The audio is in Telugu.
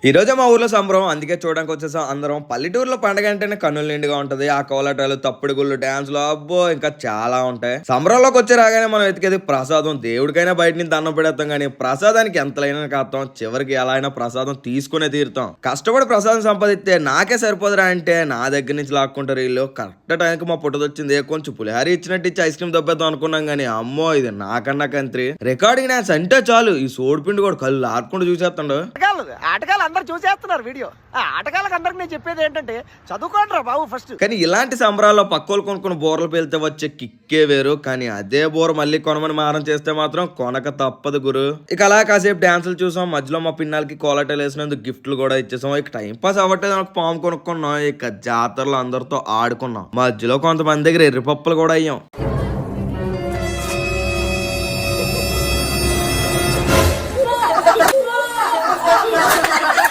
ఈ రోజు మా ఊర్లో సంబరం అందుకే చూడడానికి వచ్చేసాం అందరం. పల్లెటూరులో పండగ అంటేనే కన్నుల నిండుగా ఉంటది. ఆ కోలాటాలు, తప్పుడు గుళ్ళు, డాన్సులు అబ్బో ఇంకా చాలా ఉంటాయి. సంబరంలోకి వచ్చి రాగానే మనం వెతికేది ప్రసాదం. దేవుడికైనా బయట నుంచి దండం పెడతాం కానీ ప్రసాదానికి ఎంతలైనా కాస్తాం. చివరికి ఎలా అయినా ప్రసాదం తీసుకునే తీరుతాం. కష్టపడి ప్రసాదం సంపాదిస్తే నాకే సరిపోదురా అంటే నా దగ్గర నుంచి లాక్కుంటారు వీళ్ళు. కరెక్ట్ టైంకి మా పుట్టదొచ్చింది. కొంచెం పులిహార ఇచ్చినట్టు ఇచ్చి ఐస్ క్రీమ్ దొబ్బేద్దాం అనుకున్నాం కానీ అమ్మో ఇది నాకన్నా కంత్రి. రికార్డింగ్ డాన్స్ అంటే చాలు ఈ సోడిపిండి కూడా కళ్ళు ఆడుకుంటూ చూసేస్తాడు. ఆటగాళ్ళు అందరు చూసేస్తున్నారు వీడియో. ఆ ఆటగాళ్ళకి అందరికి నేను చెప్పేది ఏంటంటే చదువుకోండి రా బాబు ఫస్ట్. కానీ ఇలాంటి సంబరాల్లో పక్కోలు కొనుక్కుని బోర్లు పేలితే వచ్చే కిక్కే వేరు. కానీ అదే బోర్ మళ్ళీ కొనమని మారం చేస్తే మాత్రం కొనక తప్పదు గురు. ఇక అలా కాసేపు డాన్సులు చూసాం. మధ్యలో మా పిన్నాలకి కోలాటలు వేసినందుకు గిఫ్ట్లు కూడా ఇచ్చేసాం. ఇక టైం పాస్ అవ్వట్లేదు నాకు పాము కొనుక్కున్నాం. ఇక జాతరలో అందరితో ఆడుకున్నాం. మధ్యలో కొంతమంది దగ్గర ఎర్రిపప్పులు కూడా అయ్యాం.